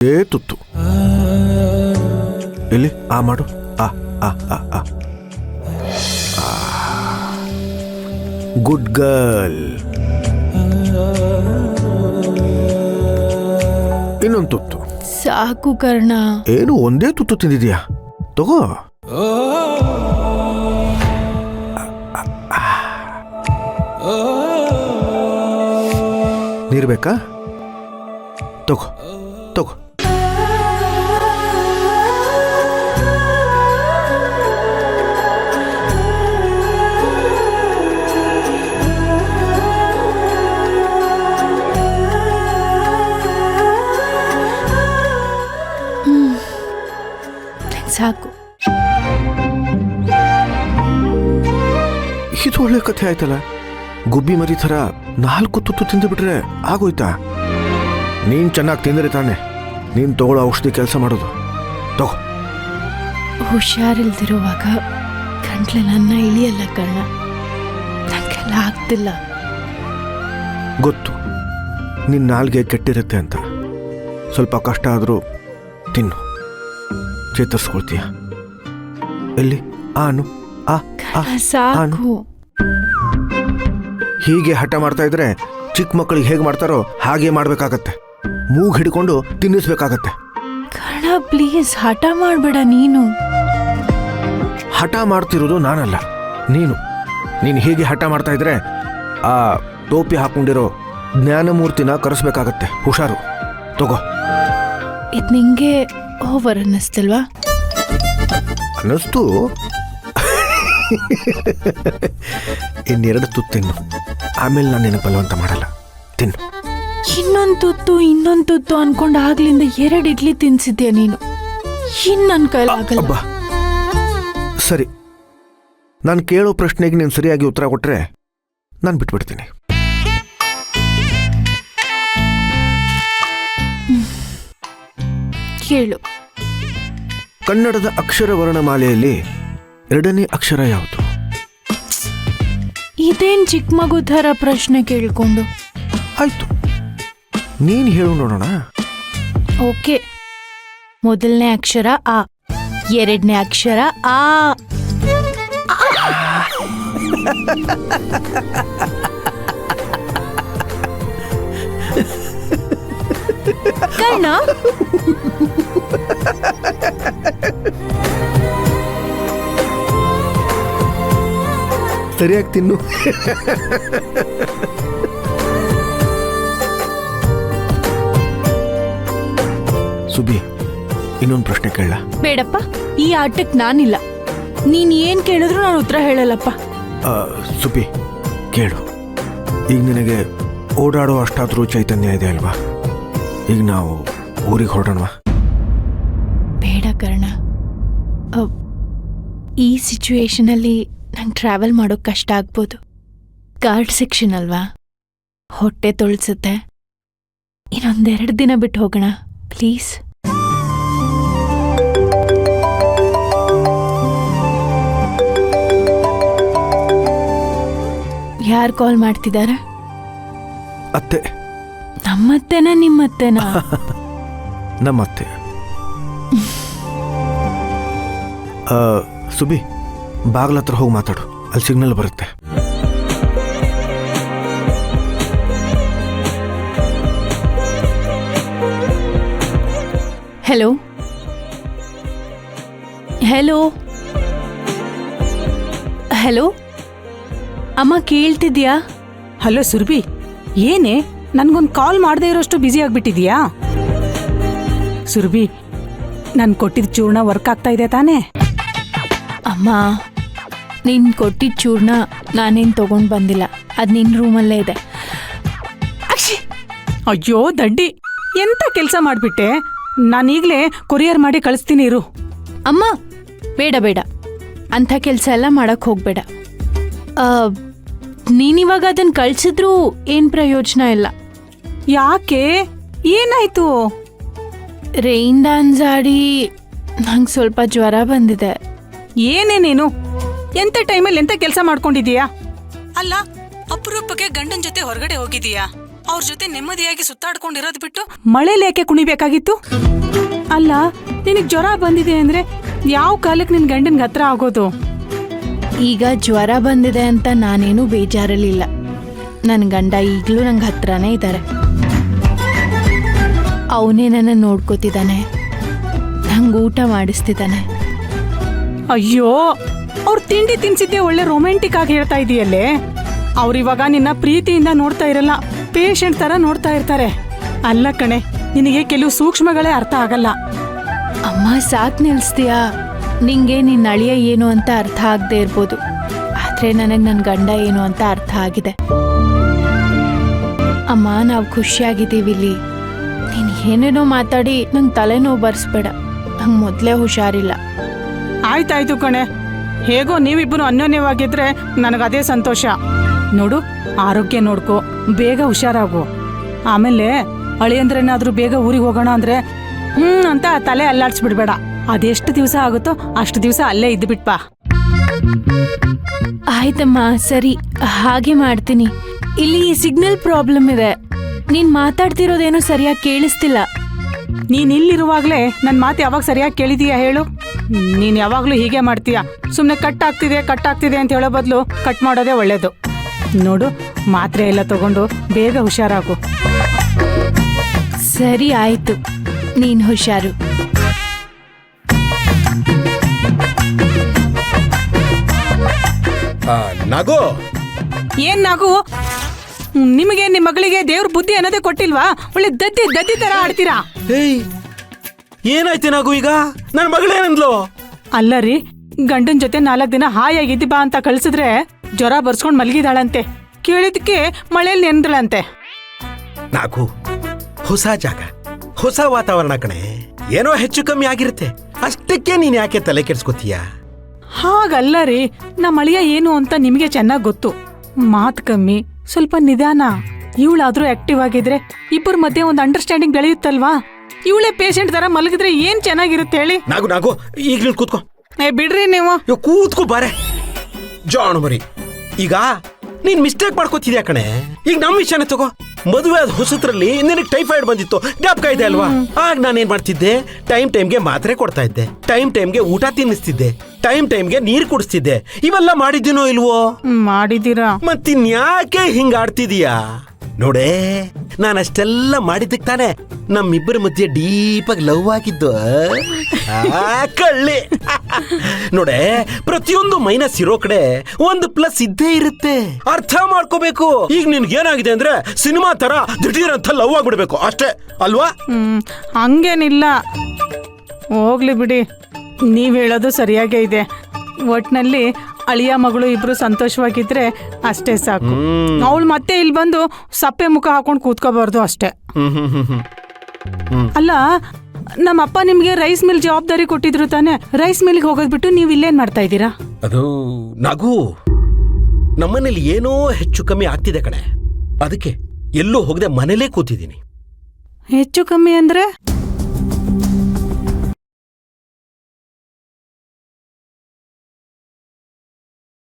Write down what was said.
ಏ ತುತ್ತು ಇಲ್ಲಿ ಆ ಮಾಡು ಆ ಆ ಆ ಆ ಗುಡ್ ಗರ್ಲ್. ಇನ್ನೊಂದು ತುತ್ತು ಸಾಕು ಕರ್ಣ. ಏನು ಒಂದೇ ತುತ್ತು ತಿಂದಿದ್ಯಾ? ತಗೋ. ನೀರು ಬೇಕಾ? ತಗೋ ತಗೋ. ಸಾಕು. ಇದು ಒಳ್ಳೆ ಕಥೆ ಆಯ್ತಲ್ಲ. ಗುಬ್ಬಿ ಮರಿ ಥರ 4 ತುತ್ತು ತಿಂದು ಬಿಟ್ರೆ ಆಗೋಯ್ತಾ? ನೀನ್ ಚೆನ್ನಾಗಿ ತಿಂದರೆ ತಾನೆ ನೀನ್ ತಗೊಳ್ಳೋ ಔಷಧಿ ಕೆಲಸ ಮಾಡೋದು. ತಗೋ. ಹುಷಾರಿಲ್ದಿರುವಾಗ ಗಂಟ್ಲೆ ನನ್ನ ಇಳಿಯಲ್ಲ ಕರ್ಣ. ನಂಗೆಲ್ಲ ಆಗ್ತಿಲ್ಲ. ಗೊತ್ತು ನಿನ್ನ ನಾಲ್ಗೆ ಕೆಟ್ಟಿರುತ್ತೆ ಅಂತ. ಸ್ವಲ್ಪ ಕಷ್ಟ ಆದರೂ ತಿನ್ನು, ಚೇತರಿಸ್ಕೊಳ್ತೀಯ. ಎಲ್ಲಿ ಆನು ಆ ಸಾಕು. ಹೀಗೆ ಹಠ ಮಾಡ್ತಾ ಇದ್ರೆ ಚಿಕ್ಕ ಮಕ್ಕಳಿಗೆ ಹೇಗೆ ಮಾಡ್ತಾರೋ ಹಾಗೆ ಮಾಡ್ಬೇಕಾಗತ್ತೆ. ಮೂಗು ಹಿಡ್ಕೊಂಡು ತಿನ್ನಿಸ್ಬೇಕಾಗತ್ತೆ. ಕರ್ಣ ಪ್ಲೀಸ್ ಹಠ ಮಾಡಬೇಡ. ನೀನು ಹಠ ಮಾಡ್ತಿರೋದು ನಾನಲ್ಲ, ನೀನು. ನೀನು ಹೀಗೆ ಹಠ ಮಾಡ್ತಾ ಇದ್ರೆ ಆ ಟೋಪಿ ಹಾಕೊಂಡಿರೋ ಜ್ಞಾನಮೂರ್ತಿನ ಕರೆಸ್ಬೇಕಾಗತ್ತೆ. ಹುಷಾರು. ತಗೋ. ಇದು ನಿಂಗೆ ಓವರ್ ಅನ್ನಿಸ್ತಿಲ್ವಾ? ಅನ್ನಿಸ್ತು. ಇನ್ನೆರಡು ತುತ್ತು ತಿನ್ನು, ಆಮೇಲೆ ನಾನು ನಿನಗೆ ಬಲವಂತ ಮಾಡಲ್ಲ. ತಿನ್ನು. ಇನ್ನೊಂದು ತುತ್ತು ಅನ್ಕೊಂಡು ಆಗ್ಲಿಂದ 2 ಇಡ್ಲಿ ತಿನ್ಸಿದ್ಯಾ ನೀನು. ಇನ್ ನನ್ನ ಕೈಲಾಗಲ್ಲ. ಅಬ್ಬಾ ಸರಿ, ನಾನು ಕೇಳೋ ಪ್ರಶ್ನೆಗೆ ನೀನು ಸರಿಯಾಗಿ ಉತ್ತರ ಕೊಟ್ರೆ ನಾನು ಬಿಟ್ಬಿಡ್ತೀನಿ. ಕೇಳು. ಕನ್ನಡದ ಅಕ್ಷರ ವರ್ಣಮಾಲೆಯಲ್ಲಿ 2ನೇ ಅಕ್ಷರ ಯಾವುದು? ಇದೇನ್ ಚಿಕ್ಕ ಮಗು ಥರ ಪ್ರಶ್ನೆ ಕೇಳ್ಕೊಂಡು. ಆಯ್ತು, ನೀನು ಹೇಳು ನೋಡೋಣ. ಓಕೆ. ಮೊದಲನೇ ಅಕ್ಷರ ಆ, 2ನೇ ಅಕ್ಷರ ಆ. ಕರ್ಣ ಸರಿಯಾಗಿ ತಿನ್ನು. ಸುಬಿ, ಇನ್ನೊಂದು ಪ್ರಶ್ನೆ ಕೇಳ? ಬೇಡಪ್ಪ, ಈ ಆಟಕ್ಕೆ ನಾನಿಲ್ಲ. ನೀನ್ ಏನ್ ಕೇಳಿದ್ರು ನಾನು ಉತ್ತರ ಹೇಳಲ್ಲಪ್ಪ. ಸುಬಿ ಕೇಳು. ಈಗ ನಿನಗೆ ಓಡಾಡೋ ಅಷ್ಟಾದ್ರೂ ಚೈತನ್ಯ ಇದೆ ಅಲ್ವಾ? ಈಗ ನಾವು ಊರಿಗೆ ಹೊರಡೋಣವಾ? ಬೇಡ ಕರ್ಣ. ಈ ಸಿಚುವೇಶನಲ್ಲಿ ನಂಗೆ ಟ್ರಾವೆಲ್ ಮಾಡೋಕೆ ಕಷ್ಟ ಆಗ್ಬೋದು. ಗಾರ್ಡ್ ಸೆಕ್ಷನ್ ಅಲ್ವಾ, ಹೊಟ್ಟೆ ತೊಳ್ಸುತ್ತೆ. ಇನ್ನೊಂದೆರಡು ದಿನ ಬಿಟ್ಟು ಹೋಗೋಣ ಪ್ಲೀಸ್. ಯಾರು ಕಾಲ್ ಮಾಡ್ತಿದ್ದಾರೆ? ಅತ್ತೆ. ನಮ್ಮತ್ತೆನಾ ನಿಮ್ಮತ್ತೆನಾ? ನಮ್ಮತ್ತೆ. ಸುಬಿ, ಬಾಗ್ಲ ಹತ್ರ ಹೋಗಿ ಮಾತಾಡು, ಅಲ್ಲಿ ಸಿಗ್ನಲ್ ಬರುತ್ತೆ. ಹೆಲೋ ಹೆಲೋ ಹೆಲೋ ಅಮ್ಮ, ಕೇಳ್ತಿದ್ಯಾ? ಹಲೋ ಸುರ್ಬಿ, ಏನೇ ನನ್ಗೊಂದು ಕಾಲ್ ಮಾಡದೇ ಇರೋಷ್ಟು ಬ್ಯುಸಿ ಆಗ್ಬಿಟ್ಟಿದ್ಯಾ? ಸುರ್ಬಿ, ನಾನು ಕೊಟ್ಟಿದ್ದ ಚೂರ್ಣ ವರ್ಕ್ ಆಗ್ತಾ ಇದೆ ತಾನೇ? ಅಮ್ಮ, ನೀನ್ ಕೊಟ್ಟಿದ್ದ ಚೂರ್ಣ ನಾನೇನು ತಗೊಂಡು ಬಂದಿಲ್ಲ. ಅದು ನಿನ್ನ ರೂಮಲ್ಲೇ ಇದೆ. ಅಯ್ಯೋ ದಡ್ಡಿ, ಎಂತ ಕೆಲಸ ಮಾಡ್ಬಿಟ್ಟೆ. ನಾನೀಗಲೇ ಕೊರಿಯರ್ ಮಾಡಿ ಕಳಿಸ್ತೀನಿ ಇರು. ಅಮ್ಮ ಬೇಡ ಬೇಡ, ಅಂಥ ಕೆಲಸ ಎಲ್ಲ ಮಾಡಕ್ ಹೋಗ್ಬೇಡ. ನೀನಿವಾಗ ಅದನ್ನ ಕಳ್ಸಿದ್ರೂ ಏನ್ ಪ್ರಯೋಜನ ಇಲ್ಲ. ಯಾಕೆ, ಏನಾಯ್ತು? ರೈನ್ ಡ್ಯಾನ್ಸ್ ಆಡಿ ನಂಗೆ ಸ್ವಲ್ಪ ಜ್ವರ ಬಂದಿದೆ. ಏನೇ ನೀನು ಎಂತ ಟೈಮಲ್ಲಿ ಎಂತ ಕೆಲಸ ಮಾಡ್ಕೊಂಡಿದೀಯಾ? ಅಲ್ಲ, ಅಪರೂಪಕ್ಕೆ ಗಂಡನ ಜೊತೆ ಹೊರಗಡೆ ಹೋಗಿದೀಯಾ? ಅವ್ರ ಜೊತೆ ನೆಮ್ಮದಿಯಾಗಿ ಸುತ್ತಾಡ್ಕೊಂಡಿರೋದು ಬಿಟ್ಟು ಮಳೇಲಿ ಯಾಕೆ ಕುಣಿಬೇಕಾಗಿತ್ತು? ಅಲ್ಲ, ನಿನಗ್ ಜ್ವರ ಬಂದಿದೆ ಅಂದ್ರೆ ಯಾವ ಕಾಲಕ್ಕೆ ನಿನ್ ಗಂಡನ್ಗೆ ಹತ್ರ ಆಗೋದು? ಈಗ ಜ್ವರ ಬಂದಿದೆ ಅಂತ ನಾನೇನು ಬೇಜಾರಲಿಲ್ಲ. ನನ್ನ ಗಂಡ ಈಗಲೂ ನಂಗೆ ಹತ್ರನೇ ಇದ್ದಾರೆ. ಅವನೇ ನನ್ನ ನೋಡ್ಕೋತಿದ್ದಾನೆ, ನಂಗೆ ಊಟ ಮಾಡಿಸ್ತಿದ್ದಾನೆ. ಅಯ್ಯೋ, ಅವ್ರ ತಿಂಡಿ ತಿನ್ಸಿದ್ದೆ ಒಳ್ಳೆ ರೊಮ್ಯಾಂಟಿಕ್ ಆಗಿ ಹೇಳ್ತಾ ಇದೀಯಲ್ಲೇ. ಅವ್ರಿವಾಗ ನಿನ್ನ ಪ್ರೀತಿಯಿಂದ ನೋಡ್ತಾ ಇರಲ್ಲ, ಪೇಷಂಟ್ ತರ ನೋಡ್ತಾ ಇರ್ತಾರೆ. ಅಲ್ಲ ಕಣೆ, ನಿನಗೆ ಕೆಲವು ಸೂಕ್ಷ್ಮಗಳೇ ಅರ್ಥ ಆಗಲ್ಲ. ಅಮ್ಮ ಸಾಕ್ ನಿಲ್ಸ್ತೀಯಾ? ನಿಂಗೆ ನಿನ್ನ ಅಳಿಯ ಏನು ಅಂತ ಅರ್ಥ ಆಗದೆ ಇರ್ಬೋದು, ಆದ್ರೆ ನನಗೆ ನನ್ನ ಗಂಡ ಏನು ಅಂತ ಅರ್ಥ ಆಗಿದೆ. ಅಮ್ಮ, ನಾವು ಖುಷಿಯಾಗಿದ್ದೀವಿ ಇಲ್ಲಿ. ನೀನು ಏನೇನೋ ಮಾತಾಡಿ ನಂಗೆ ತಲೆನೋವು ಬರ್ಸ್ಬೇಡ. ನಂಗೆ ಮೊದಲೇ ಹುಷಾರಿಲ್ಲ. ಆಯ್ತಾಯ್ತು ಕಣೆ, ಹೇಗೋ ನೀವಿಬ್ಬರು ಅನ್ಯೋನ್ಯವಾಗಿದ್ರೆ ನನಗದೇ ಸಂತೋಷ. ನೋಡು, ಆರೋಗ್ಯ ನೋಡ್ಕೋ, ಬೇಗ ಹುಷಾರಾಗು. ಆಮೇಲೆ ಅಳಿಯಂದ್ರೇನಾದ್ರೂ ಬೇಗ ಊರಿಗೆ ಹೋಗೋಣ ಅಂದ್ರೆ ಅಂತ ತಲೆ ಅಲ್ಲಾಡ್ಸ್ಬಿಡ್ಬೇಡ. ಅದೆಷ್ಟು ದಿವಸ ಆಗುತ್ತೋ ಅಷ್ಟು ದಿವಸ ಅಲ್ಲೇ ಇದ್ದು ಬಿಟ್ಪಾ. ಆಯ್ತಮ್ಮ, ಸರಿ, ಹಾಗೆ ಮಾಡ್ತೀನಿ. ಇಲ್ಲಿ ಸಿಗ್ನಲ್ ಪ್ರಾಬ್ಲಮ್ ಇದೆ. ನೀನ್ ಮಾತಾಡ್ತಿರೋದೇನೋ ಸರಿಯಾಗಿ ಕೇಳಿಸ್ತಿಲ್ಲ. ನೀನ್ ಇಲ್ಲಿರುವಾಗ್ಲೇ ನನ್ನ ಮಾತು ಯಾವಾಗ ಸರಿಯಾಗಿ ಕೇಳಿದೀಯಾ ಹೇಳು? ನೀನ್ ಯಾವಾಗ್ಲೂ ಹೀಗೆ ಮಾಡ್ತೀಯ. ಸುಮ್ನೆ ಕಟ್ ಆಗ್ತಿದೆ ಅಂತ ಹೇಳೋ ಬದಲು ಕಟ್ ಮಾಡೋದೇ ಒಳ್ಳೇದು. ನೋಡು, ಮಾತ್ರೆ ಎಲ್ಲ ತಗೊಂಡು ಬೇಗ ಹುಷಾರಾಗು. ಸರಿ, ಆಯ್ತು, ನೀನ್ ಹುಷಾರು. ನಾಗು, ಏನ್ ನಾಗು, ನಿಮಗೆ ನಿಮ್ಮ ಮಗಳಿಗೆ ದೇವ್ರ ಬುದ್ಧಿ ಅನ್ನೋದೇ ಕೊಟ್ಟಿಲ್ವಾ? ಒಳ್ಳೆ ದದ್ದಿ ತರ ಆಡ್ತೀರಾ. ಏಯ್, ಏನಾಯ್ತು ನಾಗು? ಈಗ ನನ್ನ ಮಗಳೇನಂದ್ಲು? ಅಲ್ಲ ರೀ, ಗಂಡನ್ ಜೊತೆ 4 ದಿನ ಹಾಯಾಗಿದ್ದಿ ಬಾ ಅಂತ ಕಳ್ಸಿದ್ರೆ ಜ್ವರ ಬರ್ಸ್ಕೊಂಡ್ ಮಲಗಿದಾಳಂತೆ. ಕೇಳಿದ್ಕೆ ಮಳೇಲಿ ನೆಂದ್ಳಂತೆ. ನಾಗು, ಹೊಸ ಜಾಗ, ಹೊಸ ವಾತಾವರಣ ಕಣೆ. ಏನೋ ಹೆಚ್ಚು ಕಮ್ಮಿ ಆಗಿರುತ್ತೆ, ಅಷ್ಟಕ್ಕೆ ನೀನ್ ಯಾಕೆ ತಲೆ ಕೆಡ್ಸ್ಕೊತೀಯ? ಹಾಗಲ್ಲ ರೀ, ನಮ್ಮ ಅಳಿಯ ಏನು ಅಂತ ನಿಮಗೆ ಚೆನ್ನಾಗ್ ಗೊತ್ತು. ಮಾತ್ ಕಮ್ಮಿ, ಸ್ವಲ್ಪ ನಿಧಾನ. ಇವಳಾದ್ರೂ ಆಕ್ಟಿವ್ ಆಗಿದ್ರೆ ಇಬ್ಬರ ಮಧ್ಯೆ ಒಂದು ಅಂಡರ್ಸ್ಟ್ಯಾಂಡಿಂಗ್ ಬೆಳೆಯುತ್ತಲ್ವಾ? ಇವಳೇ ಪೇಷಂಟ್ ತರ ಮಲಗಿದ್ರೆ ಏನ್ ಚೆನ್ನಾಗಿರುತ್ತೆ ಹೇಳಿ? ನಾಗು, ಈಗ ಕೂತ್ಕೋ. ಬಿಡ್ರಿ ನೀವು. ಕೂತ್ಕೋ ಬಾರೆ ಜಾಣ ಮರಿ. ಈಗ ನೀನ್ ಮಿಸ್ಟೇಕ್ ಮಾಡ್ಕೋತಿದ್ಯಾ ಕಣೆ. ಈಗ ನಮ್ ವಿಷಯನೇ ತಗೋ. ಮದುವೆ ಆದ ಹೊಸತ್ರಲ್ಲಿ ನಿನಗೆ ಟೈಫಾಯ್ಡ್ ಬಂದಿತ್ತು, ಜ್ಞಾಪಕ ಇದೆ ಅಲ್ವಾ? ಆಗ ನಾನೇನ್ ಮಾಡ್ತಿದ್ದೆ? ಟೈಮ್ಗೆ ಮಾತ್ರೆ ಕೊಡ್ತಾ ಇದ್ದೆ, ಟೈಮ್ಗೆ ಊಟ ತಿನ್ನಿಸ್ತಿದ್ದೆ, ಟೈಮ್ಗೆ ನೀರ್ ಕುಡಿಸ್ತಿದ್ದೆ. ಇವೆಲ್ಲ ಮಾಡಿದ್ದೀನೋ ಇಲ್ವೋ? ಮಾಡಿದೀರಾ. ಮತ್ತಿನ್ಯಾಕೆ ಹಿಂಗ ಆಡ್ತಿದೀಯಾ? ನೋಡೇ, ನಾನು ಅಷ್ಟೆಲ್ಲ ಮಾಡಿದ್ದಕ್ಕೆ ತಾನೆ ನಮ್ಮಿಬ್ಬರ ಮಧ್ಯೆ ಡೀಪಾಗಿ ಲವ್ ಆಗಿದ್ದು. ಕಳ್ಳಿ ನೋಡೆ, ಪ್ರತಿಯೊಂದು ಮೈನಸ್ ಇರೋ ಕಡೆ ಒಂದು ಪ್ಲಸ್ ಇದ್ದೇ ಇರುತ್ತೆ. ಅರ್ಥ ಮಾಡ್ಕೋಬೇಕು. ಈಗ ನಿನ್ಗೇನಾಗಿದೆ ಅಂದ್ರೆ ಸಿನಿಮಾ ತರ ದಿಢೀರಂತ ಲವ್ ಆಗ್ಬಿಡ್ಬೇಕು ಅಷ್ಟೇ ಅಲ್ವಾ? ಹಂಗೇನಿಲ್ಲ, ಹೋಗ್ಲಿ ಬಿಡಿ. ನೀವ್ ಹೇಳೋದು ಸರಿಯಾಗೇ ಇದೆ. ಒಟ್ನಲ್ಲಿ ಅಳಿಯ ಮಗಳು ಇಬ್ರು ಸಂತೋಷವಾಗಿದ್ರೆ ಅಷ್ಟೇ ಸಾಕು. ಅವಳು ಮತ್ತೆ ಇಲ್ಲಿ ಬಂದು ಸಪ್ಪೆ ಮುಖ ಹಾಕೊಂಡು ಕೂತ್ಕೋಬಾರ್ದು ಅಷ್ಟೇ. ಅಲ್ಲ, ನಮ್ಮಪ್ಪ ನಿಮ್ಗೆ ರೈಸ್ ಮಿಲ್ ಜವಾಬ್ದಾರಿ ಕೊಟ್ಟಿದ್ರು ತಾನೆ? ರೈಸ್ ಮಿಲ್ಗೆ ಹೋಗೋದ್ ಬಿಟ್ಟು ನೀವ್ ಇಲ್ಲೇನ್ ಮಾಡ್ತಾ ಇದ್ದೀರಾ? ಅದು ನಾಗು, ನಮ್ಮನೇಲಿ ಏನೋ ಹೆಚ್ಚು ಕಮ್ಮಿ ಆಗ್ತಿದೆ ಕಣೆ. ಅದಕ್ಕೆ ಎಲ್ಲೂ ಹೋಗದೆ ಮನೇಲೇ ಕೂತಿದ್ದೀನಿ. ಹೆಚ್ಚು ಕಮ್ಮಿ ಅಂದ್ರೆ